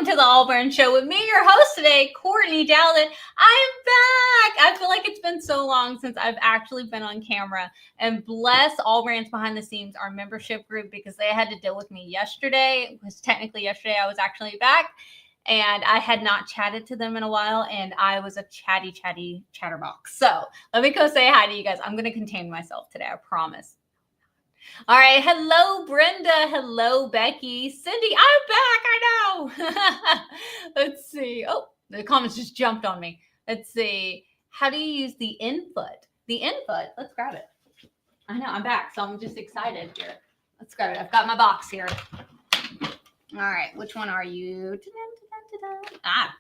to the AllBrands show with me, your host today, Courtney Dowlett. I am back. I feel like it's been so long since I've actually been on camera. And bless AllBrands Behind the Scenes, our membership group, because they had to deal with me yesterday. It was technically yesterday I was actually back. And I had not chatted to them in a while, and I was a chatty chatterbox. So let me go say hi to you guys. I'm going to contain myself today, I promise. All right. Hello, Brenda. Hello, Becky. Cindy, I'm back. I know. Let's see. Oh, the comments just jumped on me. Let's see. How do you use the input? The input. Let's grab it. I know I'm back, so I'm just excited here. Let's grab it. I've got my box here. All right. Which one are you? Ah,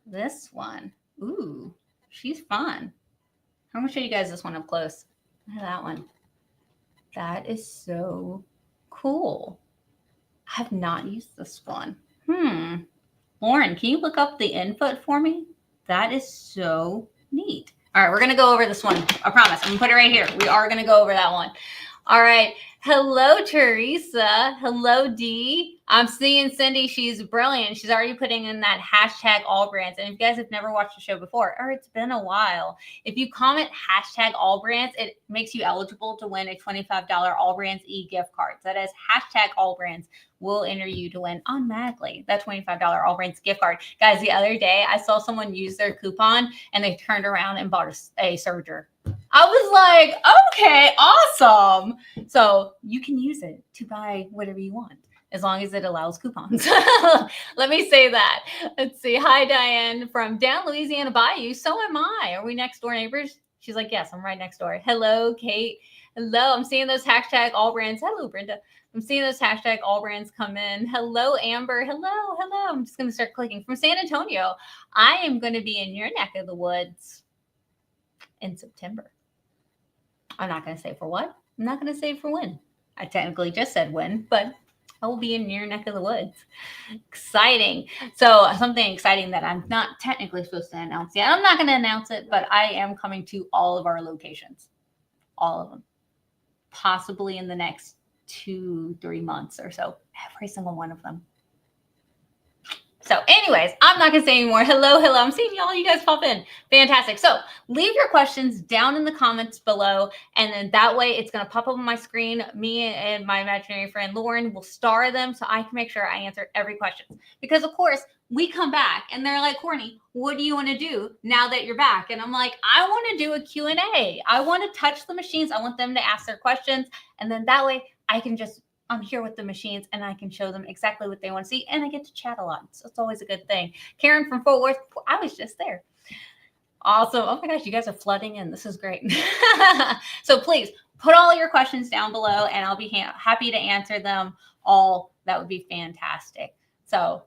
this one. Ooh, she's fun. I'm going to show you guys this one up close. Look at that one. That is so cool. I have not used this one. Lauren, can you look up the input for me? That is so neat. All right, we're going to go over this one. I promise. I'm going to put it right here. We are going to go over that one. All right. Hello, Teresa. Hello, Dee. I'm seeing Cindy. She's brilliant. She's already putting in that hashtag AllBrands. And if you guys have never watched the show before, or it's been a while, if you comment hashtag AllBrands, it makes you eligible to win a $25 AllBrands e-gift card. So that is hashtag AllBrands. Will enter you to win automatically that $25 AllBrands gift card. Guys, the other day, I saw someone use their coupon and they turned around and bought a serger. I was like, okay, awesome. So you can use it to buy whatever you want, as long as it allows coupons. Let me say that. Let's see. Hi, Diane from down Louisiana Bayou. So am I. Are we next door neighbors? She's like, yes, I'm right next door. Hello, Kate. Hello. I'm seeing those hashtag AllBrands. Hello, Brenda. I'm seeing those hashtag AllBrands come in. Hello, Amber. Hello. I'm just going to start clicking. From San Antonio, I am going to be in your neck of the woods in September. I'm not going to say for what. I'm not going to say for when. I technically just said when, but I will be in your neck of the woods. Exciting. So something exciting that I'm not technically supposed to announce yet. I'm not going to announce it, but I am coming to all of our locations. All of them. Possibly in the next 2-3 months or so. Every single one of them. So anyways, I'm not going to say anymore. Hello. I'm seeing y'all. You guys pop in. Fantastic. So leave your questions down in the comments below. And then that way it's going to pop up on my screen. Me and my imaginary friend Lauren will star them so I can make sure I answer every question. Because of course, we come back and they're like, Courtney, what do you want to do now that you're back? And I'm like, I want to do a Q&A. I want to touch the machines. I want them to ask their questions. And then that way I can I'm here with the machines and I can show them exactly what they want to see. And I get to chat a lot. So it's always a good thing. Karen from Fort Worth, I was just there. Awesome. Oh my gosh, you guys are flooding in. This is great. So please put all your questions down below and I'll be happy to answer them all. That would be fantastic. So,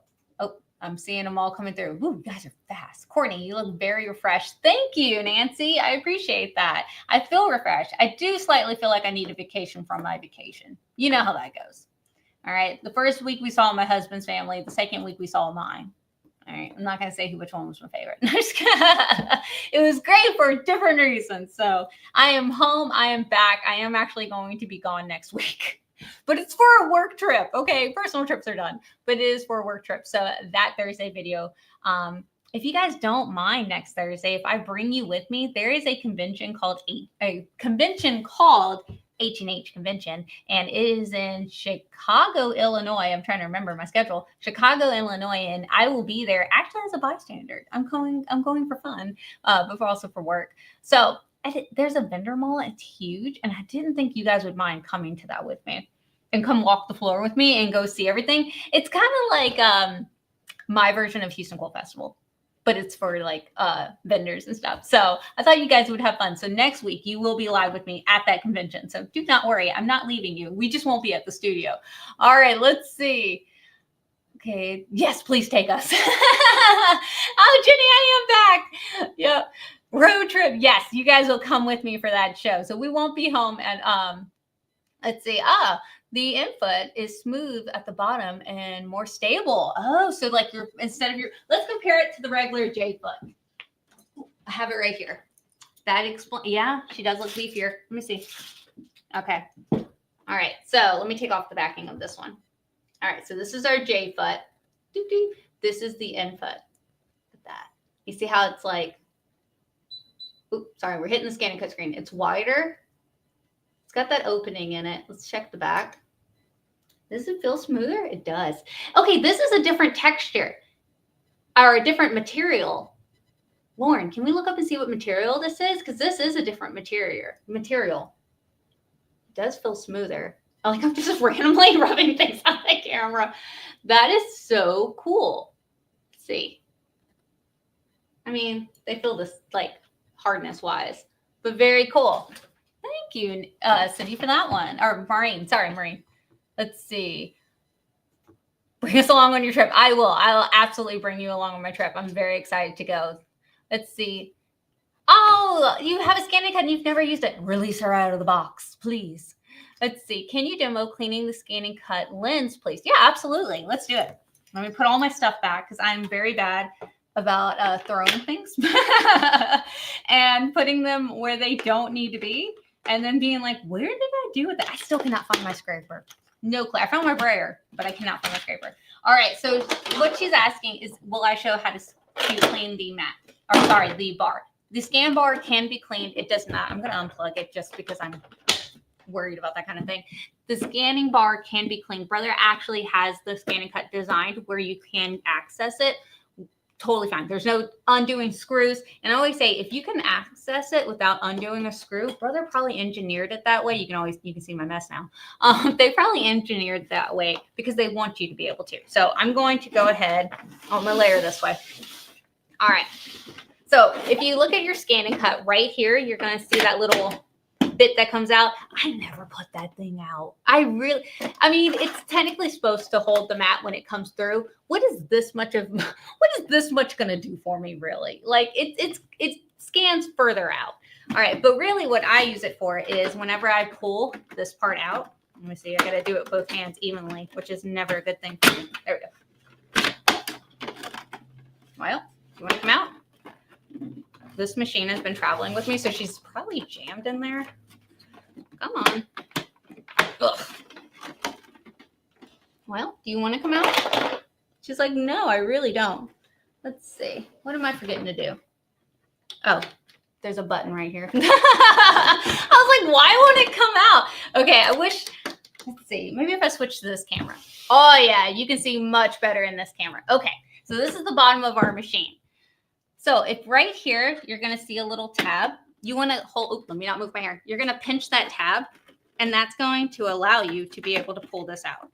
I'm seeing them all coming through. Ooh, you guys are fast. Courtney, you look very refreshed. Thank you, Nancy. I appreciate that. I feel refreshed. I do slightly feel like I need a vacation from my vacation. You know how that goes. All right. The first week we saw my husband's family. The second week we saw mine. All right. I'm not going to say which one was my favorite. It was great for different reasons. So I am home. I am back. I am actually going to be gone next week. But it's for a work trip. Okay, personal trips are done, but it is for a work trip. So that Thursday video, if you guys don't mind next Thursday, if I bring you with me, there is a convention called H&H Convention, and it is in Chicago, Illinois. I'm trying to remember my schedule. Chicago, Illinois, and I will be there actually as a bystander. I'm going for fun, but also for work. So there's a vendor mall. It's huge. And I didn't think you guys would mind coming to that with me and come walk the floor with me and go see everything. It's kind of like my version of Houston Coal Festival, but it's for like vendors and stuff. So I thought you guys would have fun. So next week you will be live with me at that convention. So do not worry. I'm not leaving you. We just won't be at the studio. All right, let's see. Okay. Yes, please take us. Oh, Jenny, I am back. Yep. Road trip. Yes, you guys will come with me for that show. So we won't be home. And let's see. The input is smooth at the bottom and more stable. Oh, so like let's compare it to the regular J foot. I have it right here. Yeah, she does look beefier. Let me see. Okay. All right. So let me take off the backing of this one. All right. So this is our J foot. This is the input. Look at that. You see how it's like, oops, sorry, we're hitting the ScanNcut screen. It's wider. It's got that opening in it. Let's check the back. Does it feel smoother? It does. Okay, this is a different texture or a different material. Lauren, can we look up and see what material this is? Because this is a different material. It does feel smoother. Like I'm just randomly rubbing things on the camera. That is so cool. Let's see. I mean, they feel this like hardness wise, but very cool. Thank you, Cindy, for that one. Or Maureen. Sorry, Maureen. Let's see. Bring us along on your trip. I will. I'll absolutely bring you along on my trip. I'm very excited to go. Let's see. Oh, you have a ScanNcut and you've never used it. Release her out of the box, please. Let's see. Can you demo cleaning the ScanNcut lens, please? Yeah, absolutely. Let's do it. Let me put all my stuff back because I'm very bad about throwing things and putting them where they don't need to be. And then being like, where did I do with it? I still cannot find my scraper. No clue. I found my brayer, but I cannot find my scraper. All right. So what she's asking is, will I show how to clean the mat? Or sorry, the bar. The scan bar can be cleaned. It does not. I'm going to unplug it just because I'm worried about that kind of thing. The scanning bar can be cleaned. Brother actually has the ScanNcut designed where you can access it. Totally fine. There's no undoing screws. And I always say, if you can access it without undoing a screw, Brother probably engineered it that way. You can see my mess now. They probably engineered that way because they want you to be able to. So I'm going to go ahead. I'm going to layer this way. All right. So if you look at your ScanNcut right here, you're going to see that little bit that comes out. I never put that thing out. I mean, it's technically supposed to hold the mat when it comes through. What is this much going to do for me, really? Like it scans further out. All right. But really what I use it for is whenever I pull this part out, let me see, I got to do it with both hands evenly, which is never a good thing for me. There we go. Well, you want to come out? This machine has been traveling with me, so she's probably jammed in there. Come on. Ugh. Well, do you want to come out? She's like, no, I really don't. Let's see. What am I forgetting to do? Oh, there's a button right here. I was like, why won't it come out? Okay, I wish. Let's see. Maybe if I switch to this camera. Oh, yeah, you can see much better in this camera. Okay, so this is the bottom of our machine. So if right here, you're going to see a little tab, you want to hold, let me not move my hair. You're going to pinch that tab and that's going to allow you to be able to pull this out.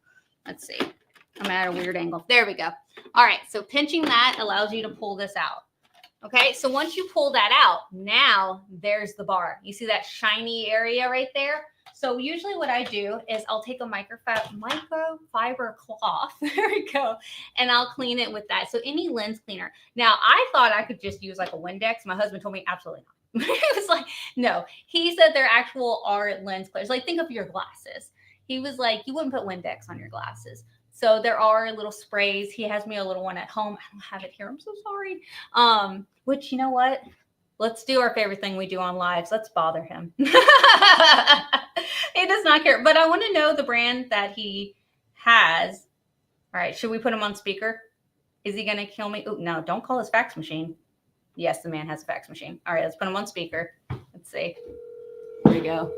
Let's see. I'm at a weird angle. There we go. All right. So pinching that allows you to pull this out. Okay. So once you pull that out, now there's the bar. You see that shiny area right there? So usually what I do is I'll take a microfiber cloth, there we go, and I'll clean it with that. So any lens cleaner. Now, I thought I could just use like a Windex. My husband told me absolutely not. He was like, no. He said there actual are lens cleaners. Like think of your glasses. He was like, you wouldn't put Windex on your glasses. So there are little sprays. He has me a little one at home. I don't have it here. I'm so sorry. Which, you know what? Let's do our favorite thing we do on lives. Let's bother him. He does not care. But I want to know the brand that he has. All right. Should we put him on speaker? Is he going to kill me? Oh, no. Don't call his fax machine. Yes, the man has a fax machine. All right. Let's put him on speaker. Let's see. There we go.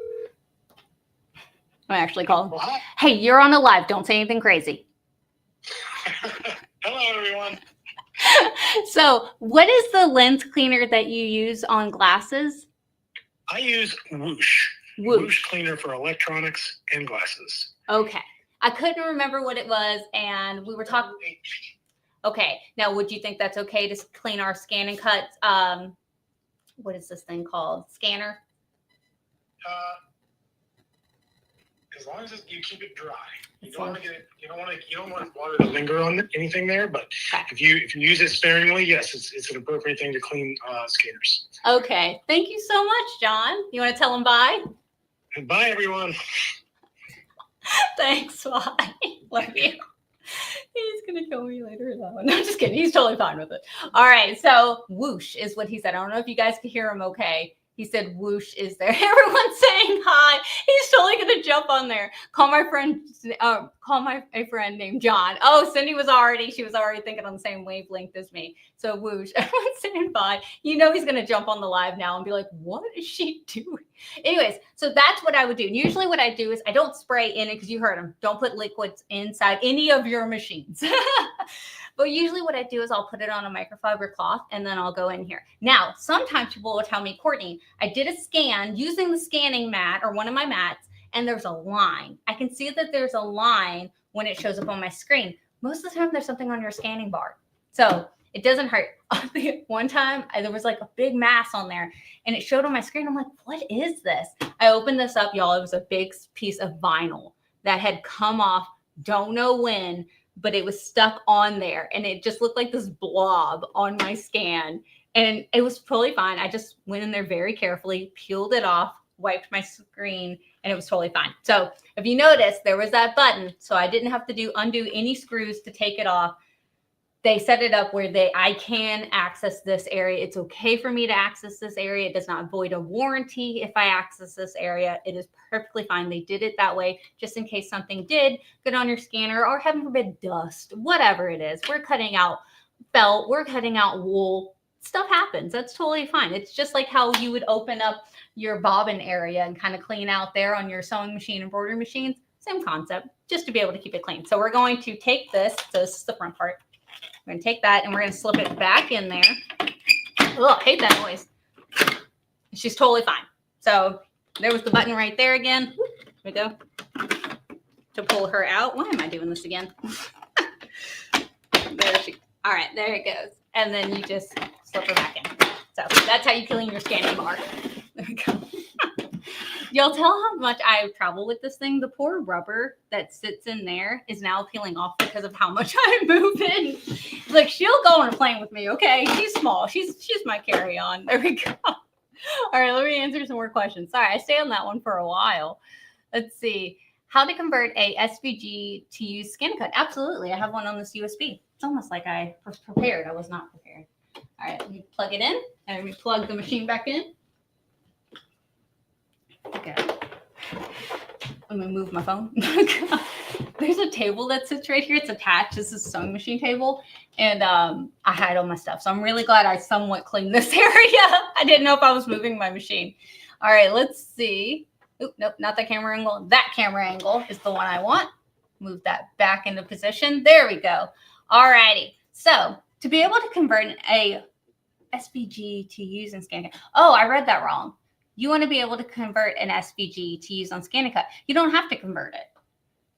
I actually call him. What? Hey, you're on a live. Don't say anything crazy. Hello, everyone. So what is the lens cleaner that you use on glasses? I use Whoosh. Whoosh cleaner for electronics and glasses. Okay. I couldn't remember what it was, and we were talking. Okay. Now, would you think that's okay to clean our ScanNcut? What is this thing called? Scanner? As long as you keep it dry. You don't want to get it. You don't want water to linger on anything there. But if you use it sparingly, yes, it's an appropriate thing to clean scanners. Okay. Thank you so much, John. You want to tell him bye? And bye, everyone. Thanks. Bye. Love you. He's gonna kill me later. No, I'm just kidding. He's totally fine with it. All right. So Whoosh is what he said. I don't know if you guys can hear him okay. He said, "Whoosh is there." Everyone's saying hi. He's totally gonna jump on there. Call my friend. A friend named John. Oh, Cindy was already. She was already thinking on the same wavelength as me. So whoosh. Everyone's saying bye. You know he's gonna jump on the live now and be like, "What is she doing?" Anyways, so that's what I would do. And usually, what I do is I don't spray in it because you heard him. Don't put liquids inside any of your machines. But usually what I do is I'll put it on a microfiber cloth and then I'll go in here. Now, sometimes people will tell me, Courtney, I did a scan using the scanning mat or one of my mats, and there's a line. I can see that there's a line when it shows up on my screen. Most of the time, there's something on your scanning bar. So it doesn't hurt. One time, there was like a big mass on there, and it showed on my screen. I'm like, what is this? I opened this up, y'all. It was a big piece of vinyl that had come off, don't know when, but it was stuck on there, and it just looked like this blob on my scan, and it was totally fine. I just went in there very carefully, peeled it off, wiped my screen, and it was totally fine. So if you notice, there was that button, so I didn't have to undo any screws to take it off. They set it up where I can access this area. It's okay for me to access this area. It does not void a warranty if I access this area. It is perfectly fine. They did it that way just in case something did get on your scanner, or heaven forbid dust, whatever it is. We're cutting out felt, we're cutting out wool. Stuff happens. That's totally fine. It's just like how you would open up your bobbin area and kind of clean out there on your sewing machine, embroidery machines. Same concept, just to be able to keep it clean. So we're going to take this. So this is the front part. We're going to take that and we're going to slip it back in there. Oh, I hate that noise. She's totally fine. So there was the button right there again. Here we go. To pull her out. Why am I doing this again? All right, there it goes. And then you just slip her back in. So that's how you clean your scanning bar. There we go. Y'all tell how much I travel with this thing. The poor rubber that sits in there is now peeling off because of how much I'm moving. Like, she'll go on a plane with me, okay? She's small. She's my carry-on. There we go. All right, let me answer some more questions. Sorry, I stayed on that one for a while. Let's see. How to convert a SVG to use ScanNcut? Absolutely. I have one on this USB. It's almost like I was prepared. I was not prepared. All right, let me plug it in, and let me plug the machine back in. Okay. Let me move my phone. There's a table that sits right here. It's attached. This is a sewing machine table, and I hide all my stuff. So I'm really glad I somewhat cleaned this area. I didn't know if I was moving my machine. All right, let's see. Oop, nope, not that camera angle. That camera angle is the one I want. Move that back into position. There we go. All righty. So to be able to convert a SVG to use in ScanNcut. Oh, I read that wrong. You want to be able to convert an SVG to use on ScanNcut. You don't have to convert it.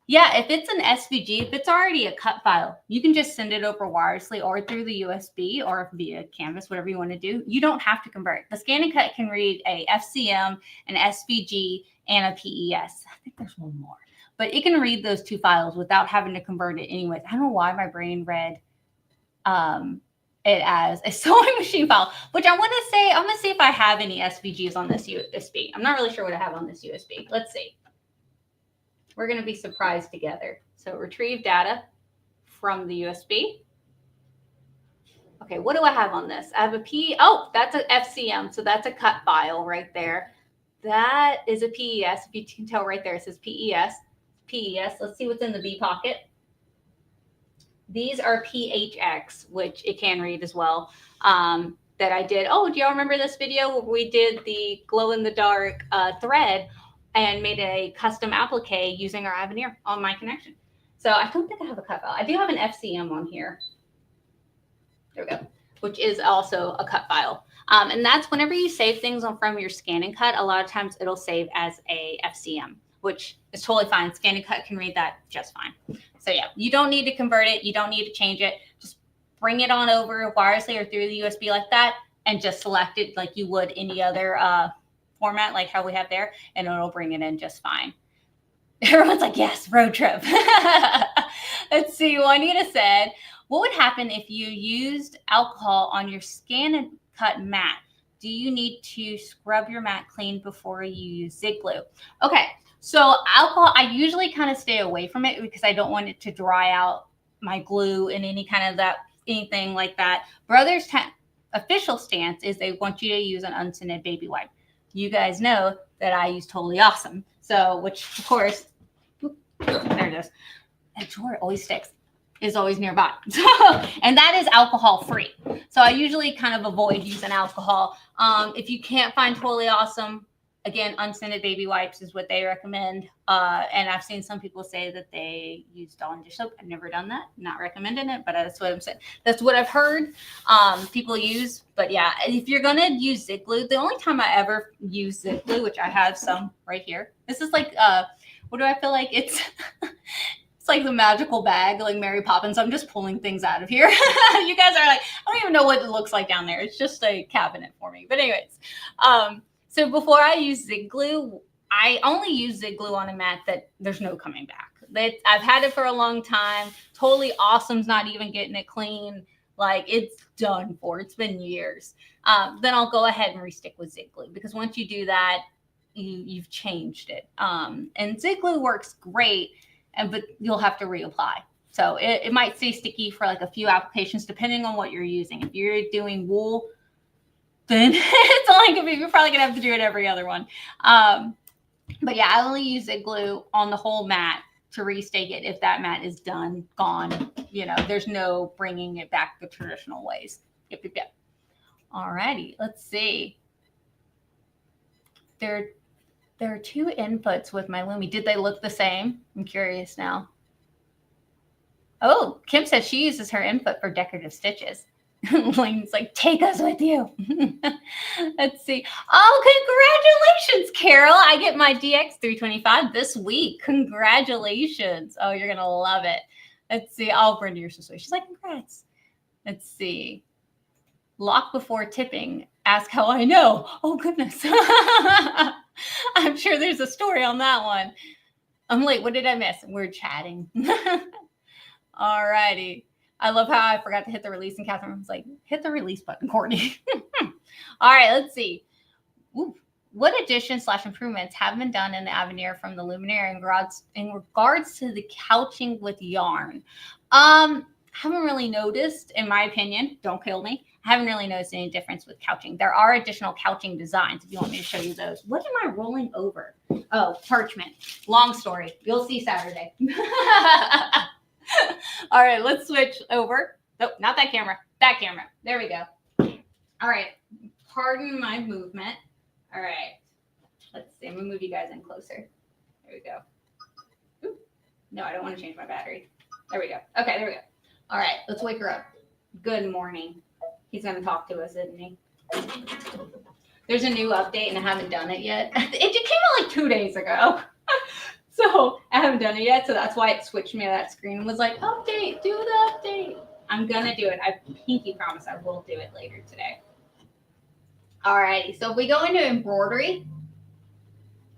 Yeah, if it's an SVG, if it's already a cut file, you can just send it over wirelessly or through the USB or via Canvas, whatever you want to do. You don't have to convert. The ScanNcut can read a FCM, an SVG, and a PES. I think there's one more. But it can read those two files without having to convert it anyways. I don't know why my brain read it as a sewing machine file, which I'm going to see if I have any SVGs on this USB. I'm not really sure what I have on this USB. Let's see. We're going to be surprised together. So retrieve data from the USB. Okay, what do I have on this? I have oh, that's an FCM. So that's a cut file right there. That is a PES. If you can tell right there, it says PES. PES. Let's see what's in the B pocket. These are PHX, which it can read as well, that I did. Oh, do y'all remember this video where we did the glow-in-the-dark thread and made a custom applique using our Aveneer on my connection? So I don't think I have a cut file. I do have an FCM on here. There we go, which is also a cut file. And that's whenever you save things from your ScanNcut, a lot of times it'll save as a FCM, which is totally fine. ScanNcut can read that just fine. So yeah, you don't need to convert it. You don't need to change it. Just bring it on over wirelessly or through the USB like that, and just select it like you would any other format, like how we have there, and it'll bring it in just fine. Everyone's like, yes, road trip. Let's see. Juanita said, what would happen if you used alcohol on your ScanNcut mat? Do you need to scrub your mat clean before you use zig glue? Okay. So alcohol, I usually kind of stay away from it because I don't want it to dry out my glue and anything like that. Brother's official stance is they want you to use an unscented baby wipe. you guys know that I use Totally Awesome. So, which of course, there it is. And drawer always sticks. Is always nearby. And that is alcohol free. So I usually kind of avoid using alcohol. If you can't find Totally Awesome, again, unscented baby wipes is what they recommend. And I've seen some people say that they use Dawn dish soap. I've never done that. Not recommending it, but that's what I'm saying. That's what I've heard people use. But yeah, if you're gonna use Zig Glue, the only time I ever use Zig Glue, which I have some right here. This is like what do I feel like? It's like the magical bag, like Mary Poppins. I'm just pulling things out of here. You guys are like, I don't even know what it looks like down there. It's just a cabinet for me. But anyways, so before I use Zig Glue, I only use Zig Glue on a mat that there's no coming back. I've had it for a long time. Totally Awesome's not even getting it clean. Like, it's done for. It's been years. Then I'll go ahead and restick with Zig Glue, because once you do that, you've changed it. And Zig Glue works great, but you'll have to reapply. So it might stay sticky for like a few applications, depending on what you're using. If you're doing wool, then it's only gonna be, you're probably gonna have to do it every other one. But yeah, I only use Zig Glue on the whole mat to restake it if that mat is done, gone. You know, there's no bringing it back the traditional ways. Yep. All righty, let's see. There are two inputs with my Lumi. Did they look the same? I'm curious now. Oh, Kim says she uses her input for decorative stitches. Lane's like, take us with you. Let's see. Oh, congratulations, Carol. I get my DX325 this week. Congratulations. Oh, you're going to love it. Let's see. Oh, Brenda, you're so sweet. She's like, congrats. Let's see. Lock before tipping. Ask how I know. Oh, goodness. I'm sure there's a story on that one. I'm late. What did I miss? We're chatting. All righty. I love how I forgot to hit the release, and Catherine was like, hit the release button, Courtney. All right, let's see. Ooh. What additions/improvements have been done in the Aveneer from the Luminaire in regards to the couching with yarn? Haven't really noticed, in my opinion, don't kill me, I haven't really noticed any difference with couching. There are additional couching designs if you want me to show you those. What am I rolling over? Oh, parchment. Long story. You'll see Saturday. All right, let's switch over. Nope, not that camera. That camera. There we go. All right. Pardon my movement. All right. Let's see. I'm going to move you guys in closer. There we go. Ooh. No, I don't want to change my battery. There we go. Okay, there we go. All right, let's wake her up. Good morning. He's going to talk to us, isn't he? There's a new update, and I haven't done it yet. It just came out like 2 days ago. So I haven't done it yet. So that's why it switched me to that screen and was like, update, do the update. I'm going to do it. I pinky promise I will do it later today. All righty. So if we go into embroidery,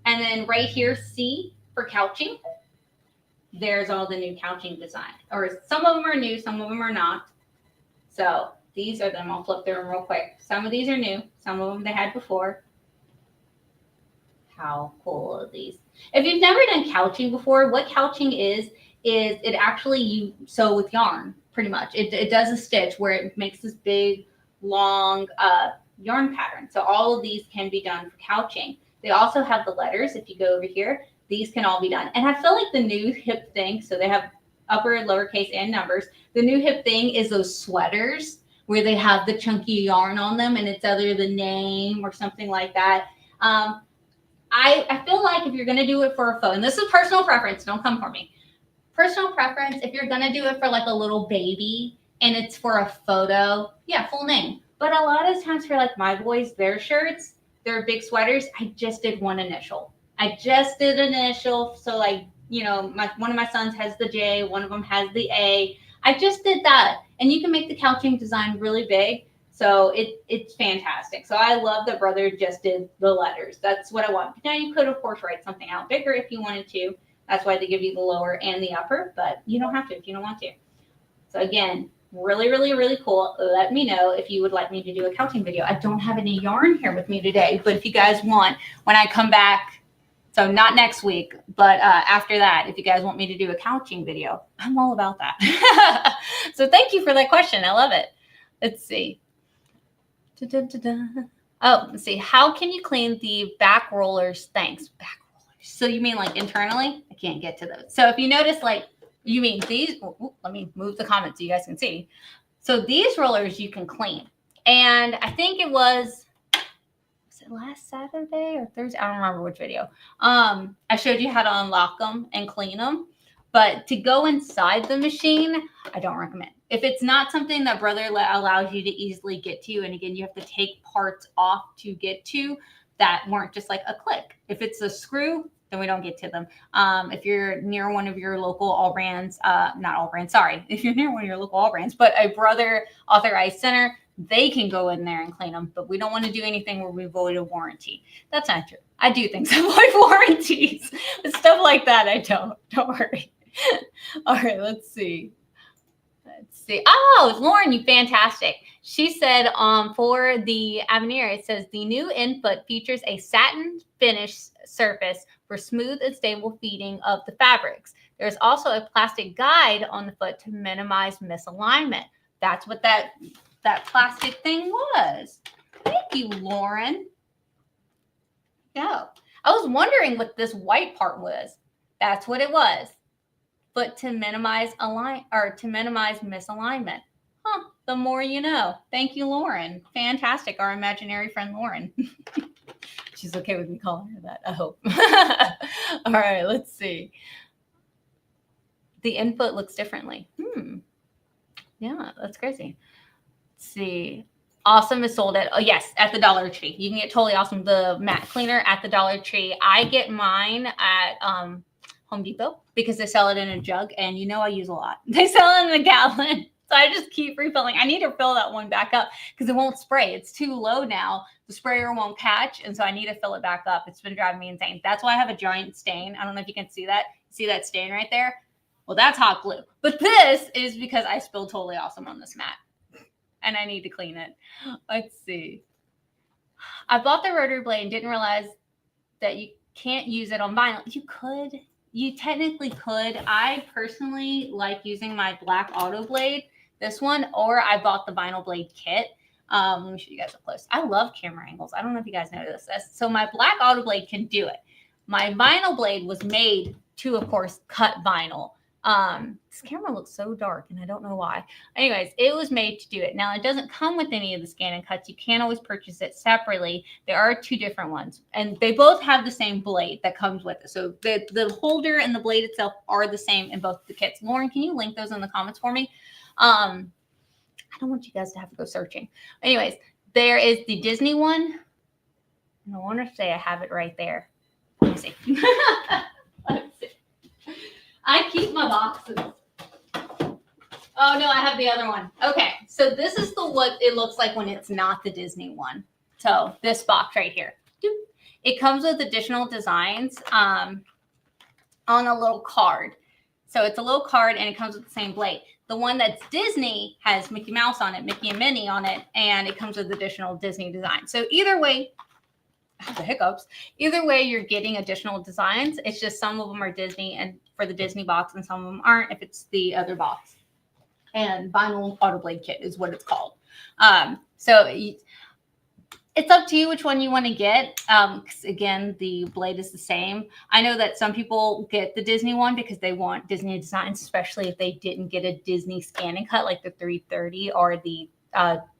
and then right here, C for couching, there's all the new couching design. Or some of them are new, some of them are not. So these are them. I'll flip through them real quick. Some of these are new. Some of them they had before. How cool are these? If you've never done couching before, what couching is it actually you sew with yarn, pretty much. It does a stitch where it makes this big, long yarn pattern. So all of these can be done for couching. They also have the letters. If you go over here, these can all be done. And I feel like the new hip thing, so they have upper, lowercase, and numbers. The new hip thing is those sweaters where they have the chunky yarn on them, and it's either the name or something like that. I feel like if you're going to do it for a photo, and this is personal preference, don't come for me. Personal preference, if you're going to do it for like a little baby and it's for a photo, yeah, full name. But a lot of times for like my boys, their shirts, their big sweaters, I just did one initial. So like, you know, one of my sons has the J, one of them has the A. I just did that. And you can make the couching design really big. So it's fantastic. So I love that brother just did the letters. That's what I want. Now you could, of course, write something out bigger if you wanted to. That's why they give you the lower and the upper, but you don't have to if you don't want to. So again, really, really, really cool. Let me know if you would like me to do a couching video. I don't have any yarn here with me today, but if you guys want, when I come back, so not next week, but after that, if you guys want me to do a couching video, I'm all about that. So thank you for that question. I love it. Let's see. Oh, let's see. How can you clean the back rollers? Thanks. Back rollers. So you mean like internally? I can't get to those. So if you notice, like, you mean these, let me move the comments so you guys can see. So these rollers you can clean. And I think it was it last Saturday or Thursday? I don't remember which video. I showed you how to unlock them and clean them. But to go inside the machine, I don't recommend. If it's not something that Brother allows you to easily get to, and again, you have to take parts off to get to that weren't just like a click. If it's a screw, then we don't get to them. If you're near one of your local AllBrands, not AllBrands, sorry. If you're near one of your local AllBrands, but a Brother authorized center, they can go in there and clean them, but we don't want to do anything where we void a warranty. That's not true. I do things that void warranties. Stuff like that, I don't. Don't worry. All right, let's see. Oh, Lauren, you fantastic. She said for the Aveneer, it says the new infoot features a satin finish surface for smooth and stable feeding of the fabrics. There's also a plastic guide on the foot to minimize misalignment. That's what that plastic thing was. Thank you, Lauren. Yeah. I was wondering what this white part was. That's what it was. But to minimize misalignment. Huh. The more you know. Thank you, Lauren. Fantastic. Our imaginary friend, Lauren. She's okay with me calling her that, I hope. All right, let's see. The input looks differently. Yeah, that's crazy. Let's see. Awesome is sold at, at the Dollar Tree. You can get Totally Awesome, the mat cleaner, at the Dollar Tree. I get mine at Home Depot because they sell it in a jug, and you know I use a lot. They sell it in a gallon, so I just keep refilling. I need to fill that one back up because it won't spray. It's too low now. The sprayer won't catch, and so I need to fill it back up. It's been driving me insane. That's why I have a giant stain. I don't know if you can see that. See that stain right there? Well, that's hot glue. But this is because I spilled Totally Awesome on this mat, and I need to clean it. Let's see. I bought the rotary blade and didn't realize that you can't use it on vinyl. You could. You technically could. I personally like using my black auto blade, this one, or I bought the vinyl blade kit. Let me show you guys up close. I love camera angles. I don't know if you guys noticed this. So my black auto blade can do it. My vinyl blade was made to, of course, cut vinyl. This camera looks so dark and I don't know why. Anyways, it was made to do it. Now, it doesn't come with any of the ScanNcuts. You can always purchase it separately. There are two different ones, and they both have the same blade that comes with it. So the holder and the blade itself are the same in both the kits. Lauren, can you link those in the comments for me? I don't want you guys to have to go searching. Anyways, there is the Disney one. And I want to say I have it right there. Let me see. Let's see. I keep my boxes. Oh, no, I have the other one. Okay, so this is what it looks like when it's not the Disney one. So this box right here. It comes with additional designs on a little card. So it's a little card, and it comes with the same blade. The one that's Disney has Mickey Mouse on it, Mickey and Minnie on it, and it comes with additional Disney designs. So either way, I have the hiccups. Either way, you're getting additional designs. It's just some of them are Disney and for the Disney box, and some of them aren't if it's the other box. And vinyl auto blade kit is what it's called. It's up to you which one you want to get. 'Cause again, the blade is the same. I know that some people get the Disney one because they want Disney designs, especially if they didn't get a Disney ScanNcut like the 330 or the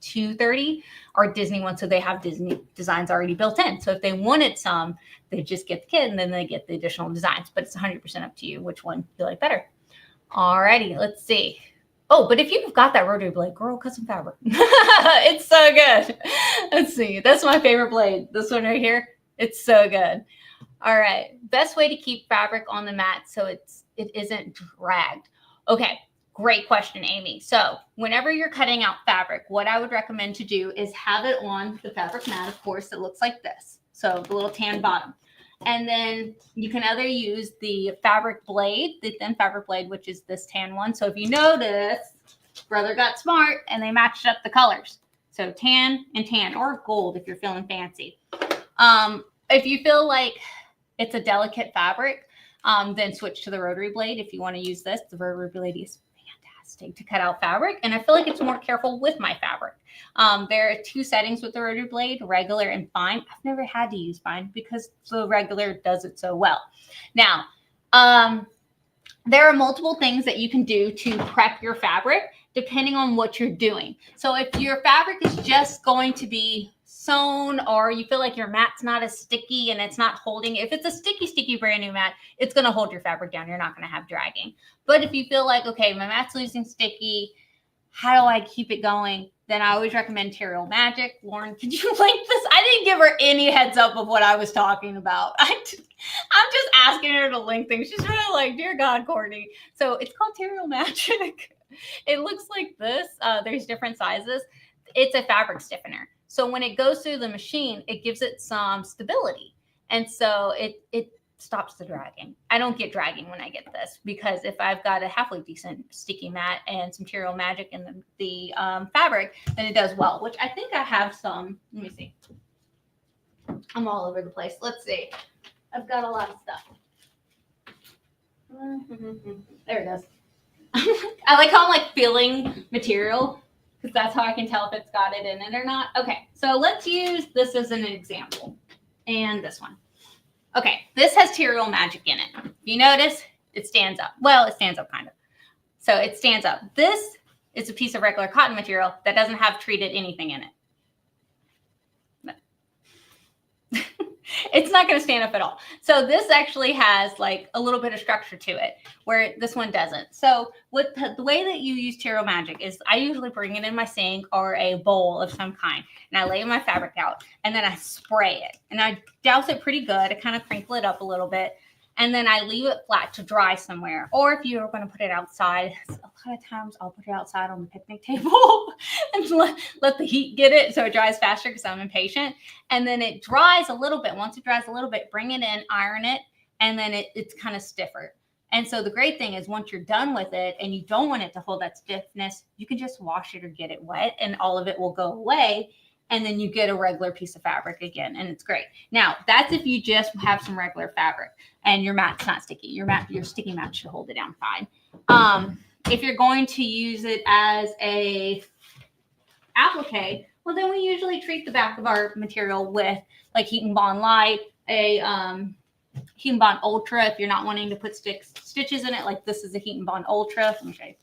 230 or Disney one, so they have Disney designs already built in. So if they wanted some, they just get the kit and then they get the additional designs. But it's 100% up to you which one you like better. Alrighty, let's see. Oh, but if you've got that rotary blade, girl, cut some fabric. It's so good. Let's see. That's my favorite blade. This one right here. It's so good. All right. Best way to keep fabric on the mat so it isn't dragged. Okay. Great question, Amy. So whenever you're cutting out fabric, what I would recommend to do is have it on the fabric mat, of course, that looks like this. So the little tan bottom. And then you can either use the fabric blade, the thin fabric blade, which is this tan one. So if you notice, Brother got smart and they matched up the colors. So tan and tan, or gold if you're feeling fancy. If you feel like it's a delicate fabric, then switch to the rotary blade. If you want to use this, the rotary blade is fantastic to cut out fabric, and I feel like it's more careful with my fabric. There are 2 settings with the rotary blade, regular and fine. I've never had to use fine because the regular does it so well. Now, there are multiple things that you can do to prep your fabric depending on what you're doing. So if your fabric is just going to be sewn, or you feel like your mat's not as sticky and it's not holding, if it's a sticky brand new mat, it's going to hold your fabric down. You're not going to have dragging. But if you feel like, okay, my mat's losing sticky, how do I keep it going? Then I always recommend Material Magic. Lauren, could you link this? I didn't give her any heads up of what I was talking about. I'm just asking her to link things. She's really like, dear God, Courtney. So it's called Material Magic. It looks like this. There's different sizes. It's a fabric stiffener. So when it goes through the machine, it gives it some stability. And so it stops the dragging. I don't get dragging when I get this, because if I've got a halfway decent sticky mat and some Material Magic in the fabric, then it does well, which I think I have some. Let me see. I'm all over the place. Let's see. I've got a lot of stuff. There it goes. I like how I'm like feeling material, because that's how I can tell if it's got it in it or not. Okay, so let's use this as an example. And this one. Okay, this has Material Magic in it. You notice it stands up. Well, it stands up kind of. So it stands up. This is a piece of regular cotton material that doesn't have treated anything in it. It's not going to stand up at all. So this actually has like a little bit of structure to it, where this one doesn't. So with the way that you use Material Magic is I usually bring it in my sink or a bowl of some kind, and I lay my fabric out, and then I spray it, and I douse it pretty good. I kind of crinkle it up a little bit, and then I leave it flat to dry somewhere. Or if you're going to put it outside, a lot of times I'll put it outside on the picnic table and let the heat get it so it dries faster, because I'm impatient. And then it dries a little bit. Once it dries a little bit, bring it in, iron it, and then it's kind of stiffer. And so the great thing is once you're done with it and you don't want it to hold that stiffness, you can just wash it or get it wet, and all of it will go away. And then you get a regular piece of fabric again, and it's great. Now, that's if you just have some regular fabric and your mat's not sticky. Your sticky mat should hold it down fine. If you're going to use it as a applique, well, then we usually treat the back of our material with like Heat and Bond Light, a Heat and Bond Ultra. If you're not wanting to put stitches in it, like this is a Heat and Bond Ultra. Let me show you.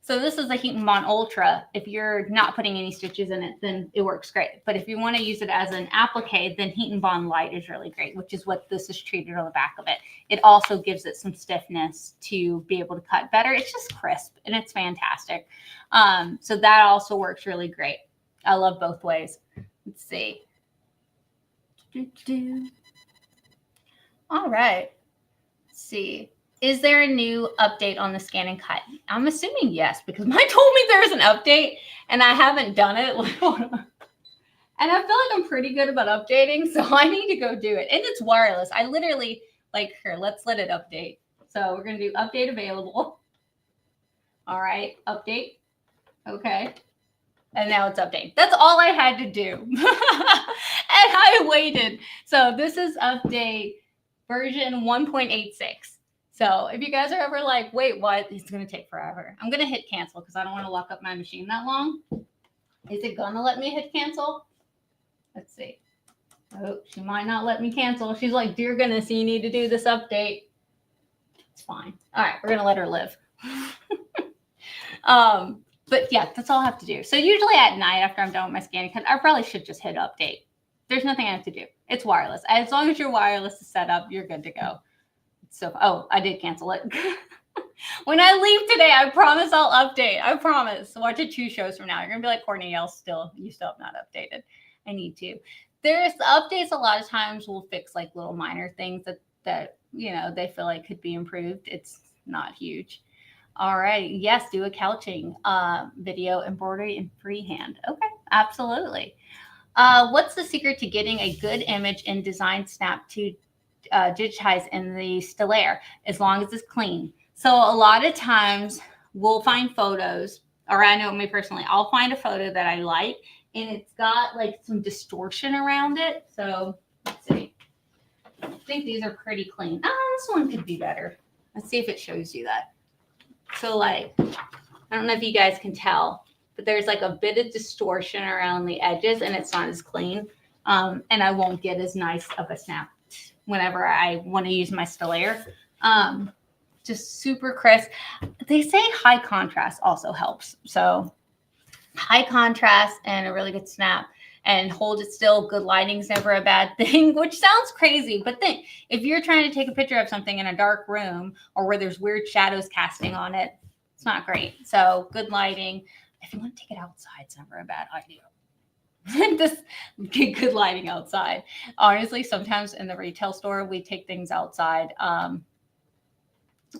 So this is a Heat and Bond Ultra. If you're not putting any stitches in it, then it works great. But if you want to use it as an applique, then Heat and Bond Light is really great, which is what this is treated on the back of it. It also gives it some stiffness to be able to cut better. It's just crisp, and it's fantastic. So that also works really great. I love both ways. Let's see. All right. Let's see. Is there a new update on the ScanNcut? I'm assuming yes, because mine told me there was an update and I haven't done it. And I feel like I'm pretty good about updating, so I need to go do it. And it's wireless. I literally, like, here, let's let it update. So we're going to do update available. All right, update. Okay. And now it's updating. That's all I had to do. And I waited. So this is update version 1.86. So if you guys are ever like, wait, what? It's going to take forever. I'm going to hit cancel because I don't want to lock up my machine that long. Is it going to let me hit cancel? Let's see. Oh, she might not let me cancel. She's like, dear goodness, you need to do this update. It's fine. All right, we're going to let her live. But yeah, that's all I have to do. So usually at night after I'm done with my ScanNcut, I probably should just hit update. There's nothing I have to do. It's wireless. As long as your wireless is set up, you're good to go. So, oh, I did cancel it. When I leave today, I promise I'll update. I promise. Watch it 2 shows from now. You're going to be like, Courtney, you still have not updated. I need to. There's updates a lot of times will fix like little minor things that you know, they feel like could be improved. It's not huge. All right. Yes, do a couching video, embroidery, and freehand. Okay, absolutely. What's the secret to getting a good image in Design Snap to digitize in the Stelaire, as long as it's clean? So a lot of times we'll find photos, or I know me personally, I'll find a photo that I like and it's got like some distortion around it. So let's see. I think these are pretty clean. Oh, this one could be better. Let's see if it shows you that. So like, I don't know if you guys can tell, but there's like a bit of distortion around the edges and it's not as clean. And I won't get as nice of a snap whenever I want to use my still air. Just super crisp. They say high contrast also helps. So high contrast and a really good snap and hold it still. Good lighting is never a bad thing, which sounds crazy. But think, if you're trying to take a picture of something in a dark room or where there's weird shadows casting on it, it's not great. So good lighting. If you want to take it outside, it's never a bad idea. Just get good lighting outside. Honestly, sometimes in the retail store, we take things outside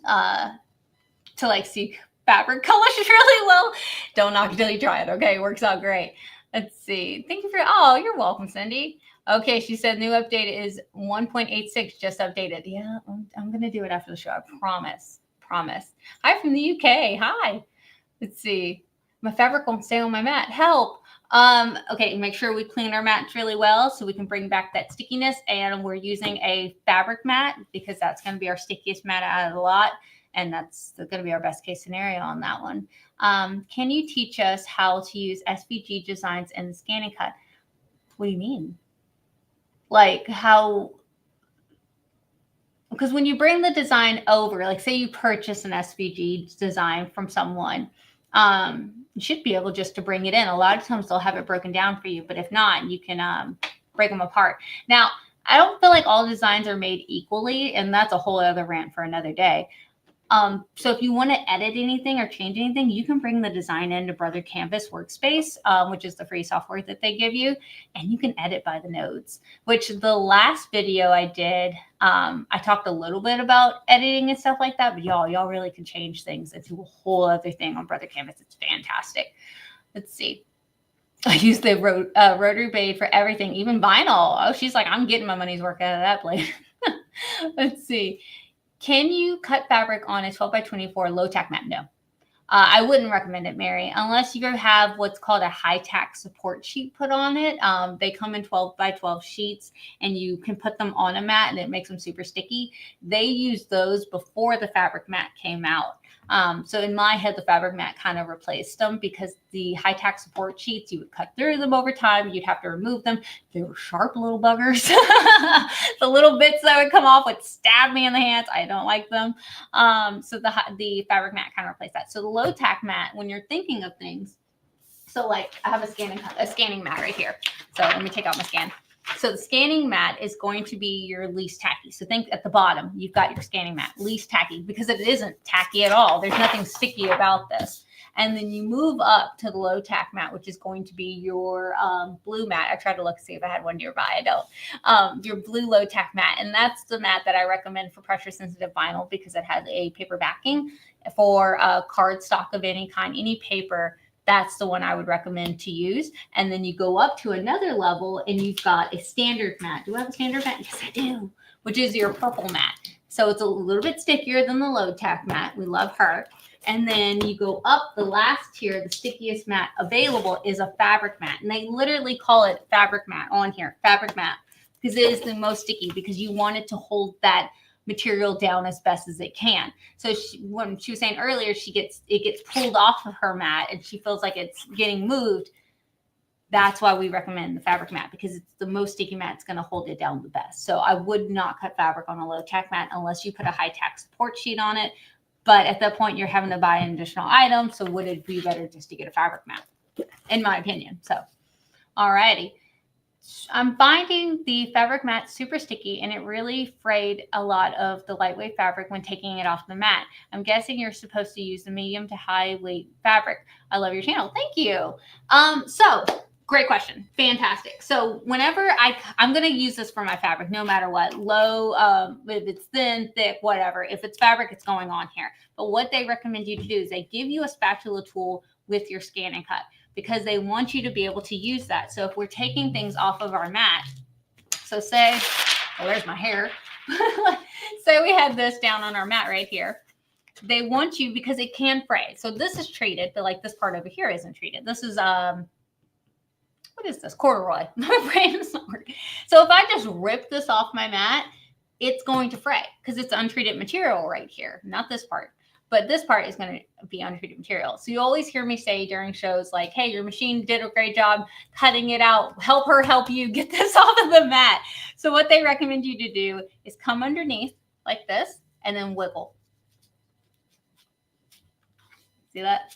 to like see fabric colors really well. Don't knock until you try it. Okay, it works out great. Let's see. Thank you for. Oh, you're welcome, Cindy. Okay, she said new update is 1.86, just updated. Yeah, I'm gonna do it after the show. I promise. Promise. Hi from the UK. Hi. Let's see. My fabric won't stay on my mat. Help. Okay, make sure we clean our mats really well so we can bring back that stickiness. And we're using a fabric mat because that's going to be our stickiest mat out of the lot. And that's going to be our best case scenario on that one. Can you teach us how to use SVG designs in the ScanNcut? What do you mean? Like how? Because when you bring the design over, like say you purchase an SVG design from someone, you should be able just to bring it in. A lot of times they'll have it broken down for you, but if not, you can break them apart. Now, I don't feel like all designs are made equally, and that's a whole other rant for another day. So if you want to edit anything or change anything, you can bring the design into Brother Canvas Workspace, which is the free software that they give you, and you can edit by the nodes, which the last video I did, I talked a little bit about editing and stuff like that, but y'all really can change things and do a whole other thing on Brother Canvas. It's fantastic. Let's see. I use the rotary blade for everything, even vinyl. Oh, she's like, I'm getting my money's worth out of that blade. Let's see. Can you cut fabric on a 12 by 24 low tack mat? No. I wouldn't recommend it, Mary, unless you have what's called a high tack support sheet put on it. They come in 12 by 12 sheets and you can put them on a mat and it makes them super sticky. They used those before the fabric mat came out. So in my head, the fabric mat kind of replaced them because the high tack support sheets, you would cut through them over time. You'd have to remove them. They were sharp little buggers. The little bits that would come off would stab me in the hands. I don't like them. So the fabric mat kind of replaced that. So the low tack mat, when you're thinking of things, so like I have a scanning mat right here. So let me take out my scan. So the scanning mat is going to be your least tacky. So think at the bottom, you've got your scanning mat, least tacky, because it isn't tacky at all. There's nothing sticky about this. And then you move up to the low tack mat, which is going to be your blue mat. I tried to look to see if I had one nearby. I don't. Your blue low tack mat. And that's the mat that I recommend for pressure sensitive vinyl because it has a paper backing. For cardstock of any kind, any paper, that's the one I would recommend to use. And then you go up to another level and you've got a standard mat. Do I have a standard mat? Yes, I do. Which is your purple mat. So it's a little bit stickier than the low tack mat. We love her. And then you go up the last tier, the stickiest mat available is a fabric mat. And they literally call it fabric mat on here, fabric mat, because it is the most sticky because you want it to hold that material down as best as it can. So when she was saying earlier, it gets pulled off of her mat and she feels like it's getting moved. That's why we recommend the fabric mat because it's the most sticky mat. It's going to hold it down the best. So I would not cut fabric on a low tack mat unless you put a high tack support sheet on it. But at that point, you're having to buy an additional item. So would it be better just to get a fabric mat, in my opinion? So, all righty. I'm finding the fabric mat super sticky and it really frayed a lot of the lightweight fabric when taking it off the mat. I'm guessing you're supposed to use the medium to high weight fabric. I love your channel. Thank you. So great question. Fantastic. So whenever I'm going to use this for my fabric, no matter what, low, if it's thin, thick, whatever, if it's fabric, it's going on here. But what they recommend you to do is they give you a spatula tool with your ScanNcut, because they want you to be able to use that. So if we're taking things off of our mat, so say, oh, there's my hair. Say we had this down on our mat right here. They want you, because it can fray. So this is treated, but like this part over here isn't treated. This is, what is this? Corduroy. My brain is not working. So if I just rip this off my mat, it's going to fray because it's untreated material right here, not this part. but this part is going to be untreated material. So you always hear me say during shows like, hey, your machine did a great job cutting it out. Help her help you get this off of the mat. So what they recommend you to do is come underneath like this and then wiggle. See that?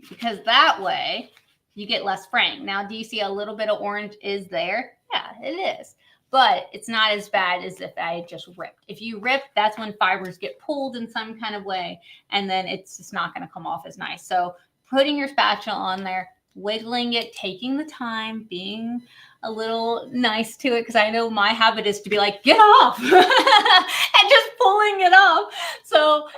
Because that way you get less fraying. Now, do you see a little bit of orange is there? Yeah, it is. But it's not as bad as if I just ripped. If you rip, that's when fibers get pulled in some kind of way, and then it's just not going to come off as nice. So putting your spatula on there, wiggling it, taking the time, being a little nice to it, because I know my habit is to be like, get off, and just pulling it off. So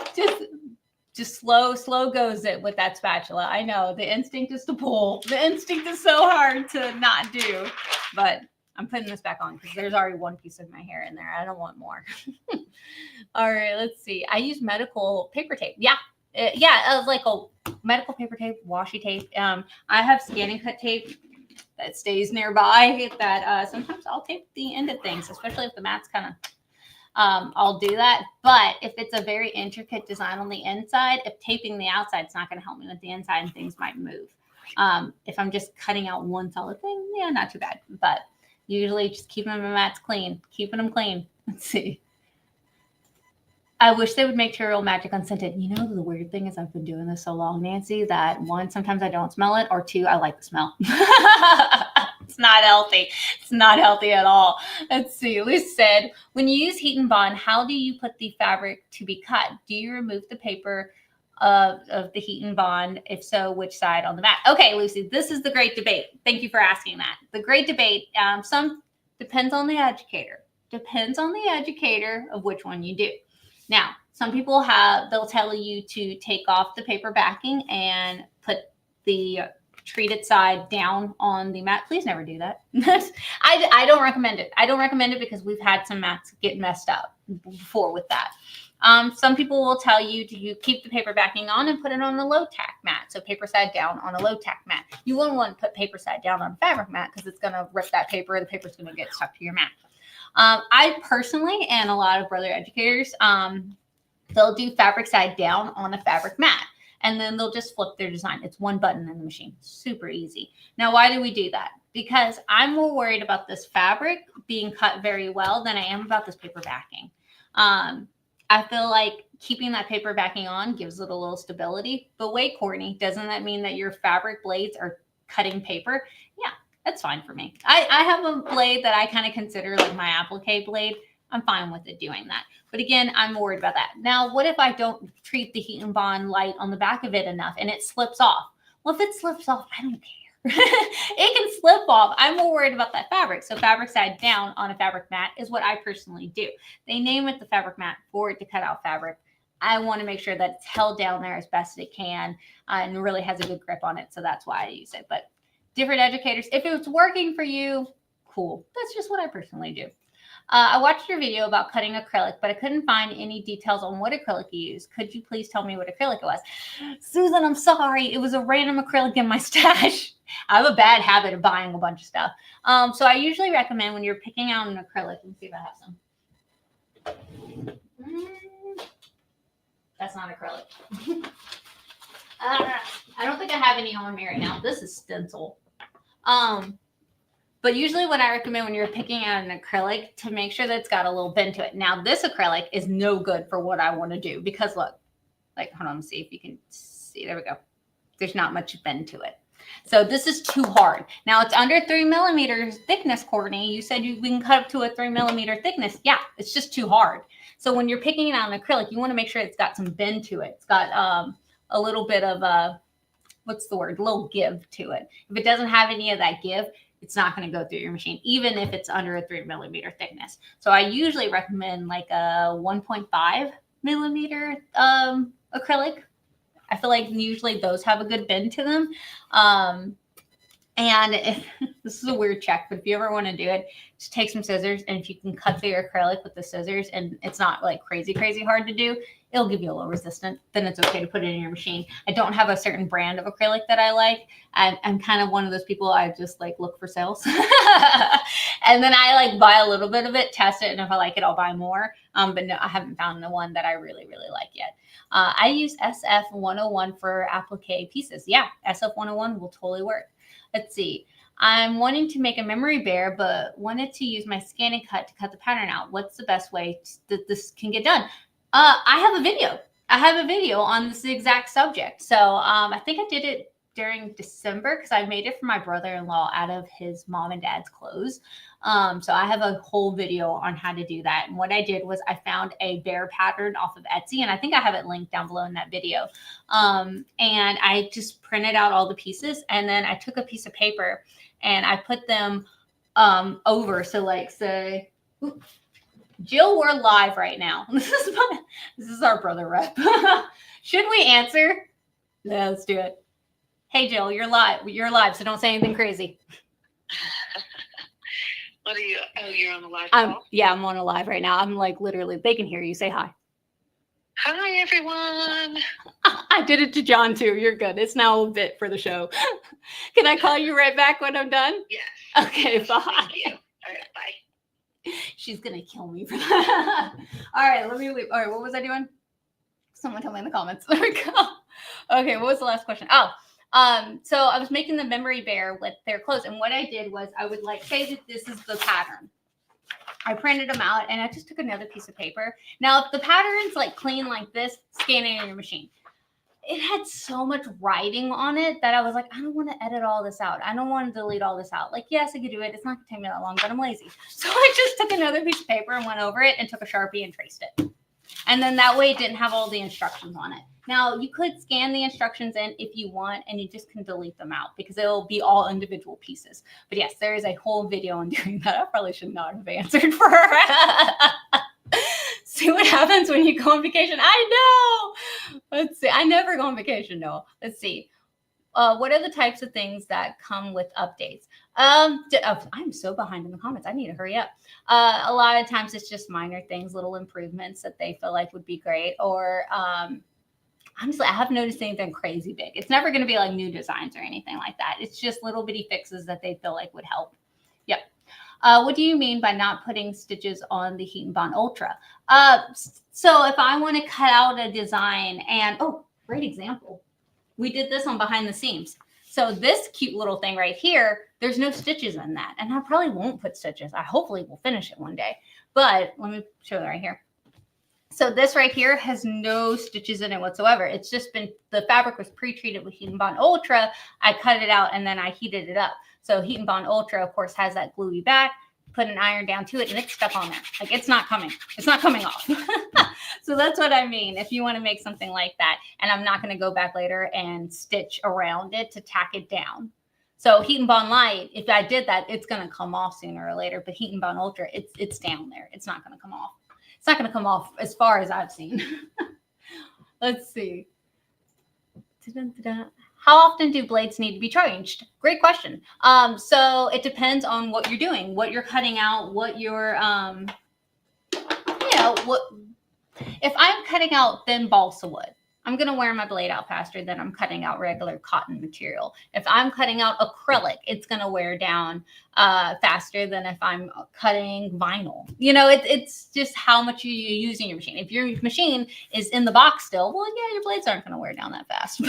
just slow goes it with that spatula. I know the instinct is to pull. The instinct is so hard to not do, but I'm putting this back on because there's already one piece of my hair in there. I don't want more. All right, let's see. I use medical paper tape. Yeah, like a medical paper tape, washi tape. I have ScanNcut tape that stays nearby that sometimes I'll tape the end of things, especially if the mat's kind of, I'll do that. But if it's a very intricate design on the inside, if taping the outside, it's not going to help me with the inside and things might move. If I'm just cutting out one solid thing, yeah, not too bad. But usually just keeping my mats clean, keeping them clean. Let's see. I wish they would make Cheerio Magic unscented. You know, the weird thing is I've been doing this so long, Nancy, that one, sometimes I don't smell it, or two, I like the smell. It's not healthy. It's not healthy at all. Let's see. Liz said, when you use heat and bond, how do you put the fabric to be cut? Do you remove the paper of the heat and bond? If so, which side on the mat? Okay, Lucy, this is the great debate. Thank you for asking that. The great debate, some depends on the educator. Depends on the educator of which one you do. Now, some people they'll tell you to take off the paper backing and put the treated side down on the mat. Please never do that. I don't recommend it. I don't recommend it because we've had some mats get messed up before with that. Some people will tell you to keep the paper backing on and put it on a low tack mat. So paper side down on a low tack mat. You wouldn't want to put paper side down on a fabric mat because it's going to rip that paper. The paper's going to get stuck to your mat. I personally, and a lot of brother educators, they'll do fabric side down on a fabric mat, and then they'll just flip their design. It's one button in the machine. Super easy. Now, why do we do that? Because I'm more worried about this fabric being cut very well than I am about this paper backing. I feel like keeping that paper backing on gives it a little stability. But wait, Courtney, doesn't that mean that your fabric blades are cutting paper? Yeah, that's fine for me. I have a blade that I kind of consider like my applique blade. I'm fine with it doing that. But again, I'm worried about that. Now, what if I don't treat the heat and bond light on the back of it enough and it slips off? Well, if it slips off, I don't care. It can slip off. I'm more worried about that fabric. So fabric side down on a fabric mat is what I personally do. They name it the fabric mat for it to cut out fabric. I want to make sure that it's held down there as best it can and really has a good grip on it. So that's why I use it. But different educators, if it's working for you, cool. That's just what I personally do. I watched your video about cutting acrylic, but I couldn't find any details on what acrylic you used. Could you please tell me what acrylic it was? Susan, I'm sorry. It was a random acrylic in my stash. I have a bad habit of buying a bunch of stuff. So I usually recommend when you're picking out an acrylic, let me see if I have some. That's not acrylic. I don't think I have any on me right now. This is stencil. But usually what I recommend when you're picking out an acrylic to make sure that it's got a little bend to it. Now, this acrylic is no good for what I want to do because look, like, hold on, let me see if you can see. There we go. There's not much bend to it. So this is too hard. Now it's under 3 millimeters thickness, Courtney. You said we can cut up to a 3 millimeter thickness. Yeah, it's just too hard. So when you're picking it out an acrylic, you want to make sure it's got some bend to it. It's got a little bit of what's the word? A little give to it. If it doesn't have any of that give, it's not going to go through your machine, even if it's under a 3 millimeter thickness. So I usually recommend like a 1.5 millimeter acrylic. I feel like usually those have a good bend to them. And this is a weird check, but if you ever want to do it, just take some scissors. And if you can cut through your acrylic with the scissors and it's not like crazy hard to do, it'll give you a little resistance. Then it's okay to put it in your machine. I don't have a certain brand of acrylic that I like. I'm kind of one of those people, I just like look for sales. And then I like buy a little bit of it, test it, and if I like it, I'll buy more. But no, I haven't found the one that I really, really like yet. I use SF101 for applique pieces. Yeah, SF101 will totally work. Let's see. I'm wanting to make a memory bear, but wanted to use my ScanNcut to cut the pattern out. What's the best way that this can get done? I have a video. I have a video on this exact subject. So I think I did it during December because I made it for my brother-in-law out of his mom and dad's clothes. So I have a whole video on how to do that. And what I did was I found a bear pattern off of Etsy, and I think I have it linked down below in that video. And I just printed out all the pieces, and then I took a piece of paper and I put them over. So like say, Jill, we're live right now. This is our brother rep. Should we answer? Yeah, let's do it. Hey Jill, you're live. You're live, so don't say anything crazy. What are you? Oh, you're on the live call? Yeah, I'm on a live right now. I'm like literally, they can hear you. Say hi. Hi, everyone. I did it to John too. You're good. It's now a bit for the show. Can I call you right back when I'm done? Yes. Okay, bye. Thank you. All right, bye. She's gonna kill me for that. All right, let me leave. All right, what was I doing? Someone tell me in the comments. There we go. Okay, what was the last question? Oh, so I was making the memory bear with their clothes, and what I did was I would like say that this is the pattern. I printed them out, and I just took another piece of paper. Now, if the pattern's like clean like this, scan it in your machine. It had so much writing on it that I was like, I don't want to edit all this out. I don't want to delete all this out. Like, yes, I could do it. It's not going to take me that long, but I'm lazy. So I just took another piece of paper and went over it and took a Sharpie and traced it. And then that way it didn't have all the instructions on it. Now, you could scan the instructions in if you want, and you just can delete them out because it'll be all individual pieces. But yes, there is a whole video on doing that. I probably should not have answered for her. See what happens when you go on vacation. I know. Let's see. I never go on vacation, no. Let's see. What are the types of things that come with updates? I'm so behind in the comments. I need to hurry up. A lot of times it's just minor things, little improvements that they feel like would be great. Or honestly, I haven't noticed anything crazy big. It's never going to be like new designs or anything like that. It's just little bitty fixes that they feel like would help. Yep. What do you mean by not putting stitches on the Heat and Bond Ultra? So if I want to cut out a design and, oh, great example. We did this on behind the seams. So this cute little thing right here, there's no stitches in that. And I probably won't put stitches. I hopefully will finish it one day. But let me show that right here. So this right here has no stitches in it whatsoever. It's just been, the fabric was pre-treated with Heat and Bond Ultra. I cut it out and then I heated it up. So Heat and Bond Ultra, of course, has that gluey back. Put an iron down to it and it's stuck on there. Like it's not coming. It's not coming off. So that's what I mean. If you want to make something like that, and I'm not going to go back later and stitch around it to tack it down. So Heat and Bond Light, if I did that, it's going to come off sooner or later. But Heat and Bond Ultra, it's down there. It's not going to come off. It's not going to come off as far as I've seen. Let's see. How often do blades need to be changed? Great question. So it depends on what you're doing, what you're cutting out, what you're, if I'm cutting out thin balsa wood, I'm going to wear my blade out faster than I'm cutting out regular cotton material. If I'm cutting out acrylic, it's going to wear down faster than if I'm cutting vinyl. You know, it's just how much you use in your machine. If your machine is in the box still, well, yeah, your blades aren't going to wear down that fast.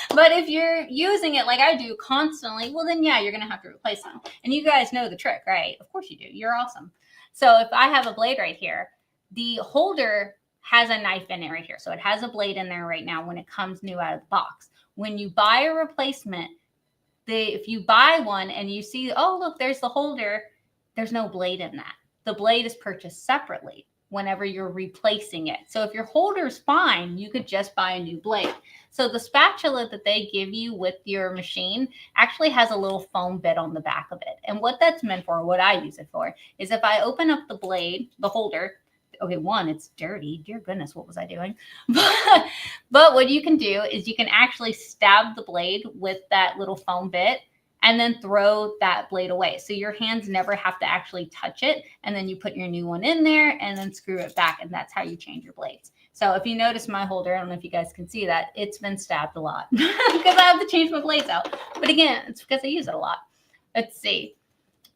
But if you're using it like I do constantly, well, then, yeah, you're going to have to replace them. And you guys know the trick, right? Of course you do. You're awesome. So if I have a blade right here, the holder has a knife in it right here. So it has a blade in there right now when it comes new out of the box. When you buy a replacement, if you buy one and you see, oh, look, there's the holder, there's no blade in that. The blade is purchased separately whenever you're replacing it. So if your holder is fine, you could just buy a new blade. So the spatula that they give you with your machine actually has a little foam bit on the back of it. And what that's meant for, what I use it for, is if I open up the blade, the holder, okay, one, it's dirty. Dear goodness, what was I doing? But what you can do is you can actually stab the blade with that little foam bit and then throw that blade away. So your hands never have to actually touch it. And then you put your new one in there and then screw it back. And that's how you change your blades. So if you notice my holder, I don't know if you guys can see that, it's been stabbed a lot because I have to change my blades out. But again, it's because I use it a lot. Let's see.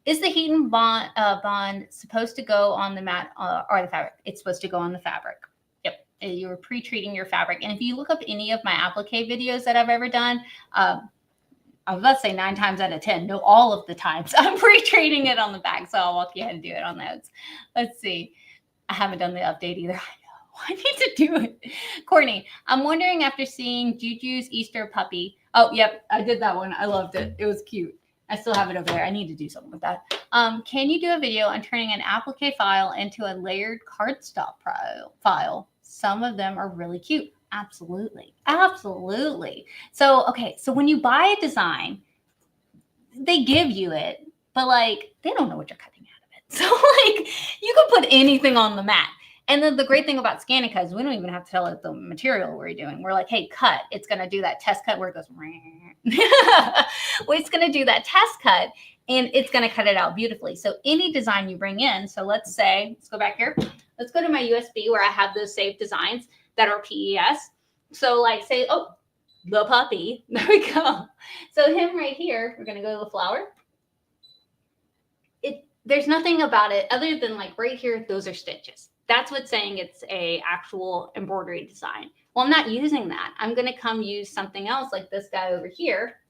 Is the heat and bond supposed to go on the mat or the fabric? It's supposed to go on the fabric. Yep. You're pre-treating your fabric. And if you look up any of my applique videos that I've ever done, I was about to say 9 times out of 10. No, all of the times I'm pre-treating it on the back. So I'll walk you ahead and do it on those. Let's see. I haven't done the update either. I need to do it. Courtney, I'm wondering after seeing Juju's Easter puppy. Oh, yep. I did that one. I loved it. It was cute. I still have it over there. I need to do something with that. Can you do a video on turning an applique file into a layered cardstock file? Some of them are really cute. Absolutely. Absolutely. So, okay. So when you buy a design, they give you it, but like, they don't know what you're cutting out of it. So like, you can put anything on the mat. And then the great thing about ScanNcut is we don't even have to tell it the material we're doing. We're like, hey, cut. It's going to do that test cut where it goes. Well, it's going to do that test cut, and it's going to cut it out beautifully. So any design you bring in. So let's say, let's go back here. Let's go to my USB where I have those saved designs that are PES. So like say, oh, the puppy. There we go. So him right here, we're going to go to the flower. There's nothing about it other than like right here, those are stitches. That's what's saying it's a actual embroidery design. Well, I'm not using that. I'm going to come use something else like this guy over here.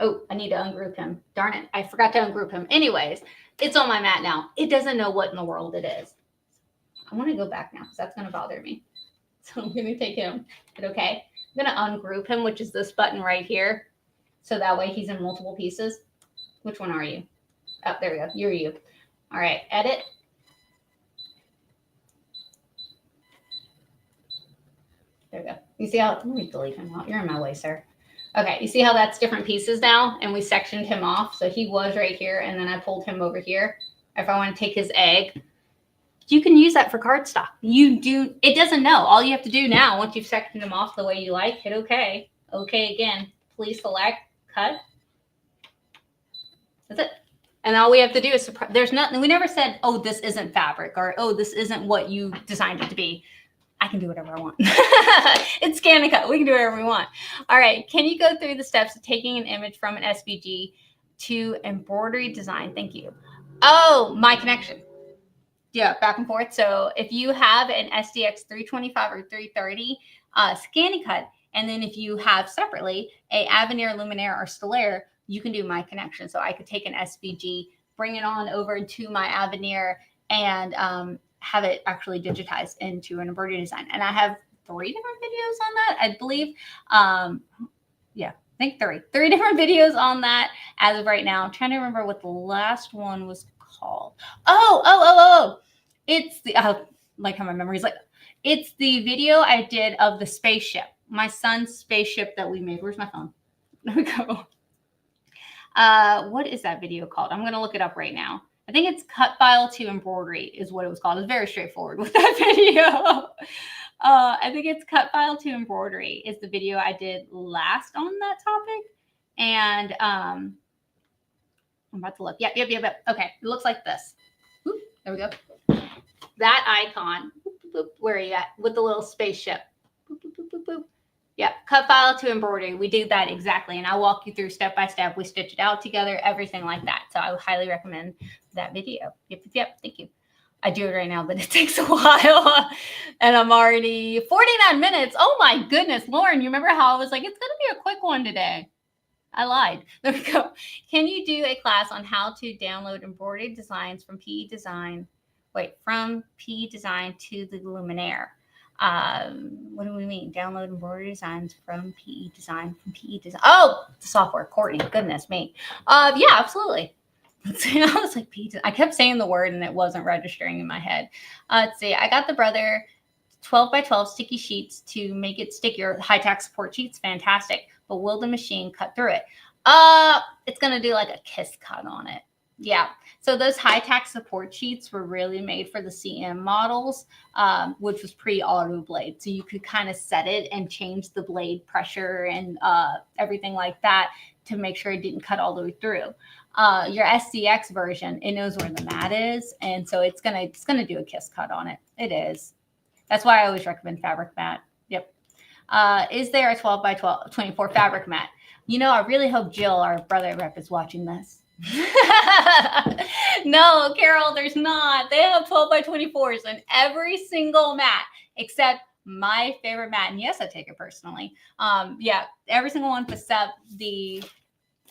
Oh, I need to ungroup him. Darn it. I forgot to ungroup him. Anyways, it's on my mat now. It doesn't know what in the world it is. I want to go back now because that's going to bother me. So I'm going to take him. Is it okay? I'm going to ungroup him, which is this button right here. So that way he's in multiple pieces. Which one are you? Oh, there we go. You're you. All right. Edit. There we go. You see how, let me delete him out. You're in my way, sir. Okay, you see how that's different pieces now? And we sectioned him off. So he was right here, and then I pulled him over here. If I want to take his egg, you can use that for cardstock. It doesn't know. All you have to do now, once you've sectioned him off the way you like, hit OK. OK again. Please select, cut. That's it. And all we have to do is, there's nothing, we never said, oh, this isn't fabric, or oh, this isn't what you designed it to be. I can do whatever I want. It's ScanNcut. We can do whatever we want. All right. Can you go through the steps of taking an image from an SVG to embroidery design? Thank you. Oh, my connection. Yeah, back and forth. So if you have an SDX 325 or 330 ScanNcut, and then if you have separately a Aveneer, Luminaire, or Stellaire, you can do my connection. So I could take an SVG, bring it on over to my Aveneer, and have it actually digitized into an embroidery design. And I have 3 different videos on that, I believe. Yeah, I think 3 different videos on that as of right now. I'm trying to remember what the last one was called. Oh. It's the, like how my memory's like, it's the video I did of the spaceship, my son's spaceship that we made. Where's my phone? There we go. What is that video called? I'm going to look it up right now. I think it's cut file to embroidery is what it was called. It's very straightforward with that video. I think it's cut file to embroidery is the video I did last on that topic. And I'm about to look. Yep. Okay. It looks like this. Oop, there we go. That icon. Boop, boop, boop. Where are you at? With the little spaceship. Boop, boop, boop, boop, boop. Yep, cut file to embroidery. We do that exactly. And I'll walk you through step by step. We stitch it out together, everything like that. So I would highly recommend that video. Yep, thank you. I do it right now, but it takes a while. And I'm already 49 minutes. Oh my goodness, Lauren, you remember how I was like, it's going to be a quick one today. I lied. There we go. Can you do a class on how to download embroidery designs from PE Design? From PE Design to the Luminaire. What do we mean? Download embroidery designs from PE Design, Oh, the software, Courtney. Goodness me. Yeah, absolutely. I was like, I kept saying the word and it wasn't registering in my head. Let's see. I got the Brother 12 by 12 sticky sheets to make it stickier. High tack support sheets. Fantastic. But will the machine cut through it? It's going to do like a kiss cut on it. Yeah. So those high tack support sheets were really made for the CM models, which was pre-auto blade. So you could kind of set it and change the blade pressure and everything like that to make sure it didn't cut all the way through. Your SCX version, it knows where the mat is, and so it's gonna do a kiss cut on it. It is. That's why I always recommend fabric mat. Yep. Is there a 12 by 24 fabric mat? You know, I really hope Jill, our brother rep, is watching this. No, Carol, there's not. They have 12 by 24s in every single mat except my favorite mat. And yes, I take it personally. Yeah, every single one except the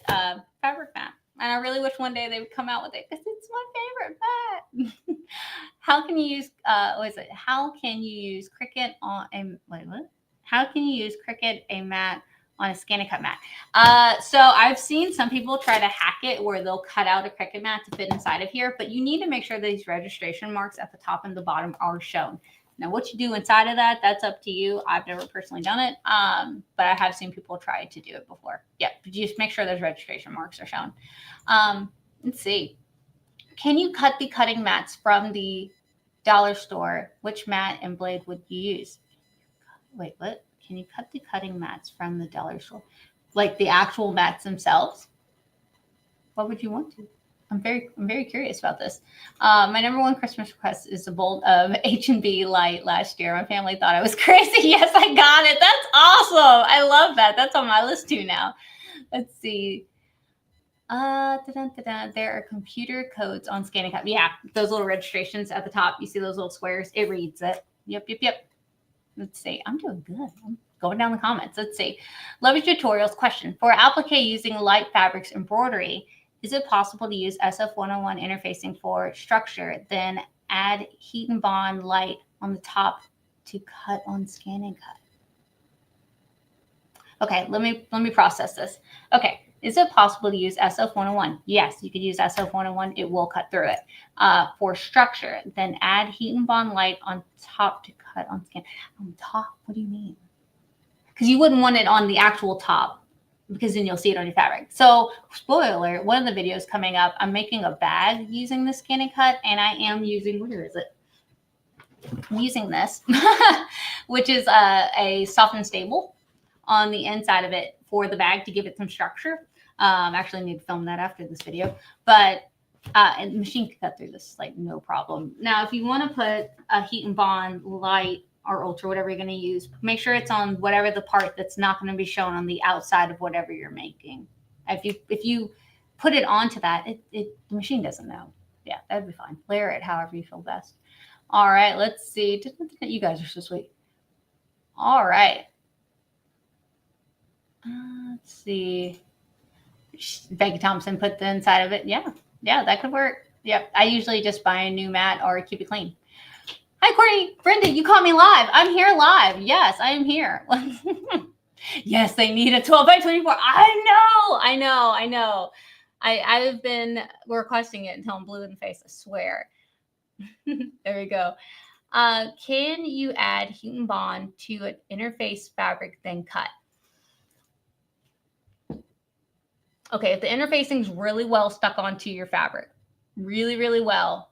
fabric mat. And I really wish one day they would come out with it because it's my favorite mat. How can you use How can you use Cricut on a what? How can you use Cricut a mat on a ScanNcut mat? So I've seen some people try to hack it where they'll cut out a Cricut mat to fit inside of here, but you need to make sure these registration marks at the top and the bottom are shown. Now, what you do inside of that, that's up to you. I've never personally done it, but I have seen people try to do it before. Yeah, but just make sure those registration marks are shown. Let's see. Can you cut the cutting mats from the dollar store? Which mat and blade would you use? Wait, what? Can you cut the cutting mats from the dollar store? Like the actual mats themselves? What would you want to? I'm very curious about this. My number one Christmas request is a bolt of H&B light last year. My family thought I was crazy. Yes, I got it. That's awesome. I love that. That's on my list too now. Let's see. There are computer codes on ScanNcut. Yeah, those little registrations at the top. You see those little squares? It reads it. Yep. Let's see. I'm doing good. I'm going down the comments. Let's see. Love your tutorials. Question. For applique using light fabrics embroidery, is it possible to use SF101 interfacing for structure, then add heat and bond light on the top to cut on ScanNcut? Okay, let me process this. Okay, is it possible to use SF101? Yes, you could use SF101. It will cut through it. For structure, then add heat and bond light on top to cut on scan. On top? What do you mean? Because you wouldn't want it on the actual top, because then you'll see it on your fabric. So, spoiler alert, one of the videos coming up, I'm making a bag using the ScanNcut, and I am using, where is it? I'm using this, which is a soft and stable on the inside of it for the bag to give it some structure. Actually need to film that after this video, but and the machine can cut through this like no problem. Now, if you want to put a heat and bond light or ultra, whatever you're going to use, make sure it's on whatever the part that's not going to be shown on the outside of whatever you're making. If you put it onto that, the machine doesn't know. Yeah, that'd be fine. Layer it however you feel best. All right, let's see. You guys are so sweet. All right. Let's see. Becky Thompson put the inside of it. Yeah, that could work. Yep, I usually just buy a new mat or keep it clean. Hi, Courtney. Brenda, you caught me live. I'm here live. Yes, I am here. Yes, they need a 12 by 24. I know. I've been requesting it until I'm blue in the face, I swear. There we go. Can you add heat and bond to an interface fabric, then cut? Okay, if the interfacing's really well stuck onto your fabric, really well,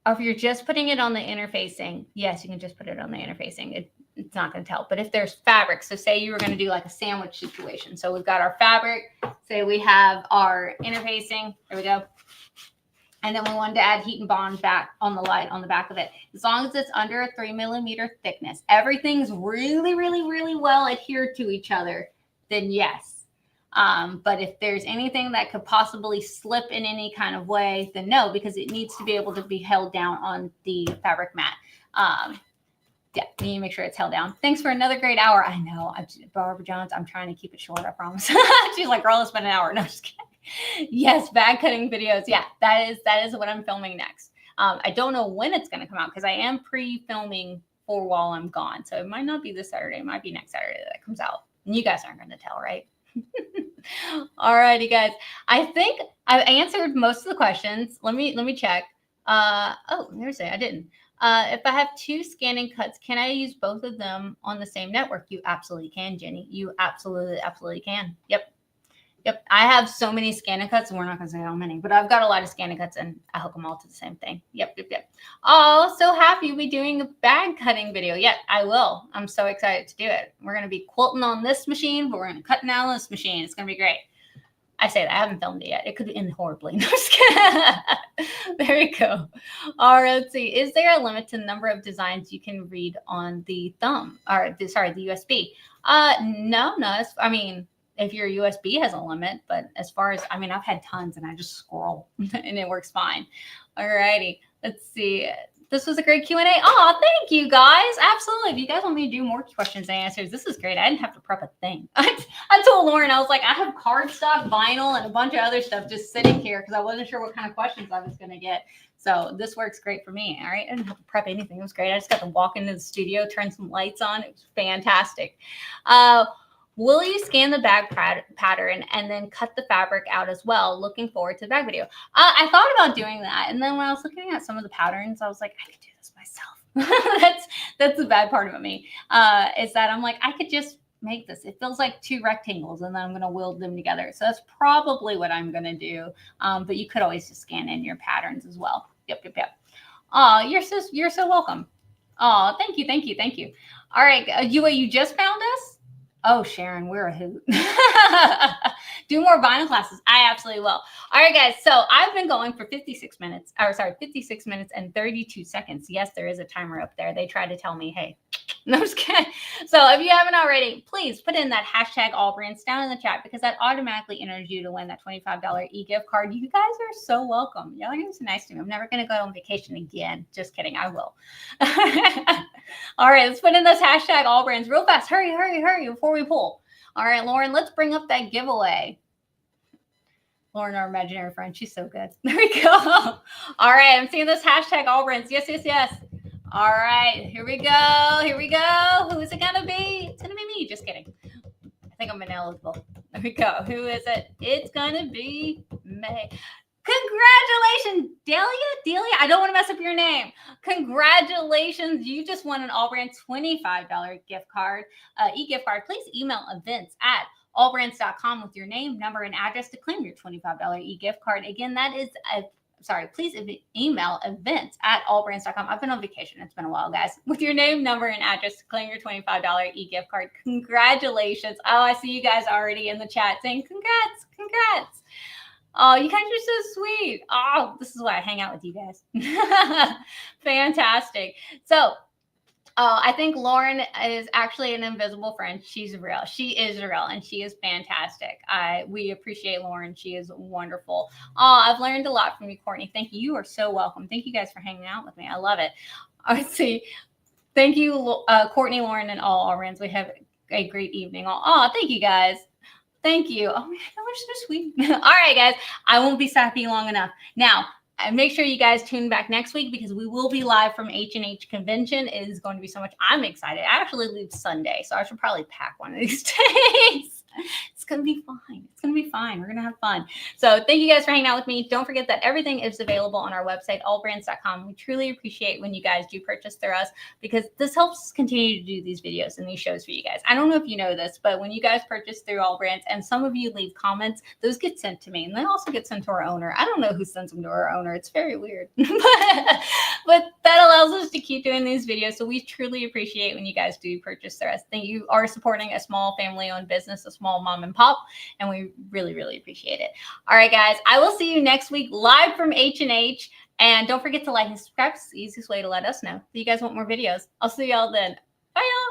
or if you're just putting it on the interfacing, yes, you can just put it on the interfacing. It's not going to tell. But if there's fabric, so say you were going to do like a sandwich situation. So we've got our fabric, say we have our interfacing, there we go. And then we wanted to add heat and bond back on the light on the back of it. As long as it's under a 3 millimeter thickness, everything's really well adhered to each other, then yes. But if there's anything that could possibly slip in any kind of way, then no, because it needs to be able to be held down on the fabric mat. Yeah, you need to make sure it's held down. Thanks for another great hour. I know, Barbara Jones, I'm trying to keep it short, I promise. She's like, girl, it's been an hour. No, just kidding. Yes, bag cutting videos. Yeah, that is what I'm filming next. I don't know when it's going to come out because I am pre-filming for while I'm gone. So it might not be this Saturday. It might be next Saturday that it comes out. And you guys aren't going to tell, right? All righty, guys. I think I've answered most of the questions. Let me check. Oh, there's it. I didn't. If I have two ScanNcuts, can I use both of them on the same network? You absolutely can, Jenny. You absolutely can. Yep. I have so many ScanNcuts, and we're not going to say how many, but I've got a lot of ScanNcuts, and I hook them all to the same thing. Yep. Oh, so happy to be doing a bag cutting video. Yeah, I will. I'm so excited to do it. We're going to be quilting on this machine, but we're going to cut now on this machine. It's going to be great. I say that. I haven't filmed it yet. It could end horribly. No, I'm just kidding. There you go. All right, let's see. Is there a limit to the number of designs you can read on the thumb, or the USB? No. I mean, if your USB has a limit, but as far as, I mean, I've had tons and I just scroll and it works fine. All righty, let's see. This was a great Q&A. Oh, thank you guys. Absolutely. If you guys want me to do more questions and answers, this is great. I didn't have to prep a thing. I told Lauren, I was like, I have cardstock, vinyl, and a bunch of other stuff just sitting here because I wasn't sure what kind of questions I was going to get. So this works great for me. All right. I didn't have to prep anything. It was great. I just got to walk into the studio, turn some lights on. It was fantastic. Will you scan the bag pattern and then cut the fabric out as well? Looking forward to the bag video. I thought about doing that. And then when I was looking at some of the patterns, I was like, I could do this myself. That's the bad part about me, is that I'm like, I could just make this. It feels like two rectangles and then I'm going to weld them together. So that's probably what I'm going to do. But you could always just scan in your patterns as well. Yep. Oh, you're so welcome. Oh, thank you. All right. You just found us? Oh, Sharon, we're a hoot. Do more vinyl classes. I absolutely will. All right, guys. So I've been going for 56 minutes and 32 seconds. Yes, there is a timer up there. They tried to tell me, hey, no, I'm just kidding. So if you haven't already, please put in that hashtag AllBrands down in the chat because that automatically enters you to win that $25 e-gift card. You guys are so welcome. Y'all are going to be so nice to me. I'm never going to go on vacation again. Just kidding. I will. All right, let's put in this hashtag AllBrands real fast. Hurry before we pull. All right, Lauren, let's bring up that giveaway. Lauren, our imaginary friend, she's so good. There we go. All right, I'm seeing this hashtag AllBrands. Yes. All right, here we go. Who is it gonna be? It's gonna be me. Just kidding. I think I'm ineligible. There we go. Who is it? It's gonna be May. Congratulations, Delia. I don't want to mess up your name. Congratulations. You just won an AllBrands $25 gift card, e-gift card. Please email events@allbrands.com with your name, number, and address to claim your $25 e-gift card. Again, that is please email events@allbrands.com. I've been on vacation. It's been a while, guys. With your name, number, and address to claim your $25 e-gift card. Congratulations. Oh, I see you guys already in the chat saying congrats. Oh, you guys are so sweet. Oh, this is why I hang out with you guys. Fantastic. So, I think Lauren is actually an invisible friend. She's real. She is real, and she is fantastic. We appreciate Lauren. She is wonderful. Oh, I've learned a lot from you, Courtney. Thank you. You are so welcome. Thank you guys for hanging out with me. I love it. Let's see. Thank you, Courtney, Lauren, and all AllBrands. We have a great evening. Oh, thank you guys. Thank you. Oh, my God, so sweet. All right, guys. I won't be sappy long enough. Now, make sure you guys tune back next week because we will be live from H&H Convention. It is going to be so much. I'm excited. I actually leave Sunday, so I should probably pack one of these days. It's going to be fine. We're going to have fun. So thank you guys for hanging out with me. Don't forget that everything is available on our website, allbrands.com. We truly appreciate when you guys do purchase through us because this helps us continue to do these videos and these shows for you guys. I don't know if you know this, but when you guys purchase through AllBrands and some of you leave comments, those get sent to me and they also get sent to our owner. I don't know who sends them to our owner. It's very weird, but that allows us to keep doing these videos. So we truly appreciate when you guys do purchase through us. Thank you are supporting a small family-owned business, a small mom and pop, and we really, really appreciate it. All right, guys, I will see you next week live from H&H. And don't forget to like and subscribe. It's the easiest way to let us know that you guys want more videos. I'll see y'all then.